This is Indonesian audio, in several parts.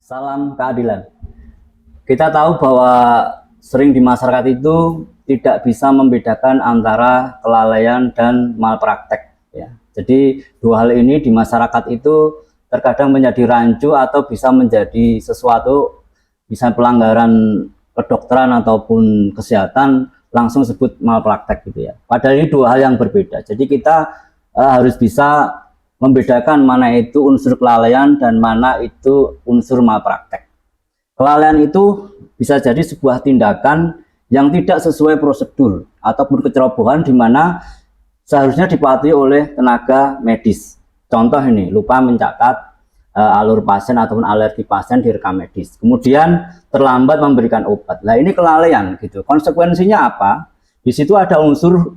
Salam keadilan. Kita tahu bahwa sering di masyarakat itu tidak bisa membedakan antara kelalaian dan malpraktek. Ya. Jadi dua hal ini di masyarakat itu terkadang menjadi rancu atau bisa menjadi sesuatu, bisa pelanggaran kedokteran ataupun kesehatan langsung sebut malpraktek gitu ya. Padahal ini dua hal yang berbeda. Jadi kita harus bisa membedakan mana itu unsur kelalaian dan mana itu unsur malpraktek. Kelalaian itu bisa jadi sebuah tindakan yang tidak sesuai prosedur ataupun kecerobohan di mana seharusnya dipatuhi oleh tenaga medis. Contoh ini, lupa mencatat alur pasien ataupun alergi pasien di rekam medis. Kemudian terlambat memberikan obat. Nah, ini kelalaian gitu. Konsekuensinya apa? Di situ ada unsur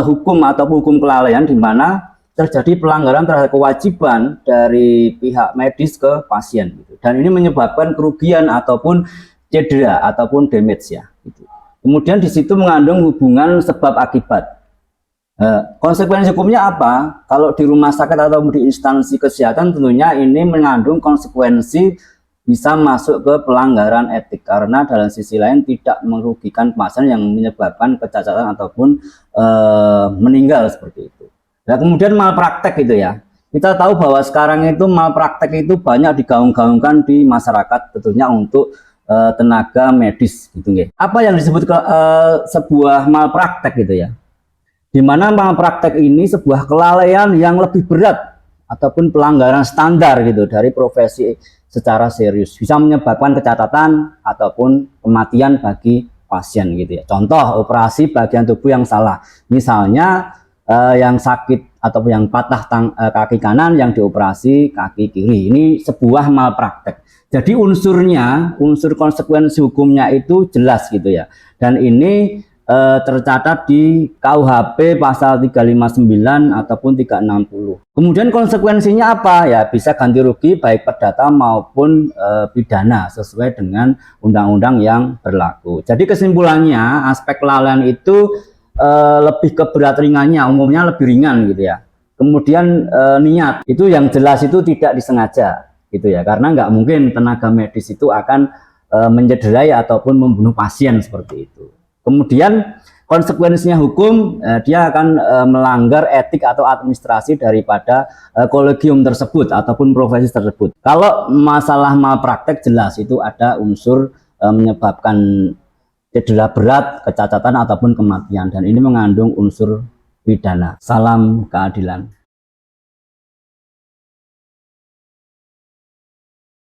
hukum ataupun hukum kelalaian di mana terjadi pelanggaran terhadap kewajiban dari pihak medis ke pasien gitu. Dan ini menyebabkan kerugian ataupun cedera ataupun damage ya gitu. Kemudian di situ mengandung hubungan sebab akibat. Konsekuensi hukumnya apa? Kalau di rumah sakit atau di instansi kesehatan tentunya ini mengandung konsekuensi bisa masuk ke pelanggaran etik karena dalam sisi lain tidak merugikan pasien yang menyebabkan kecacatan ataupun meninggal seperti itu. Nah, kemudian malpraktek itu ya. Kita tahu bahwa sekarang itu malpraktek itu banyak digaung-gaungkan di masyarakat tentunya untuk tenaga medis gitu nggih. Apa yang disebut sebuah malpraktek gitu ya. Di mana malpraktek ini sebuah kelalaian yang lebih berat ataupun pelanggaran standar gitu dari profesi secara serius. Bisa menyebabkan kecacatan ataupun kematian bagi pasien gitu ya. Contoh operasi bagian tubuh yang salah. Misalnya yang sakit atau yang patah kaki kanan yang dioperasi kaki kiri, ini sebuah malpraktek. Jadi unsurnya, unsur konsekuensi hukumnya itu jelas gitu ya. Dan ini tercatat di KUHP pasal 359 ataupun 360. Kemudian konsekuensinya apa ya? Bisa ganti rugi baik perdata maupun pidana sesuai dengan undang-undang yang berlaku. Jadi kesimpulannya aspek kelalaian itu lebih ke berat ringannya, umumnya lebih ringan gitu ya. Kemudian niat itu yang jelas itu tidak disengaja gitu ya, karena nggak mungkin tenaga medis itu akan mencederai ataupun membunuh pasien seperti itu. Kemudian konsekuensinya hukum, dia akan melanggar etik atau administrasi daripada kolegium tersebut ataupun profesi tersebut. Kalau masalah malpraktek jelas itu ada unsur menyebabkan cedera berat, kecacatan ataupun kematian, dan ini mengandung unsur pidana. Salam keadilan.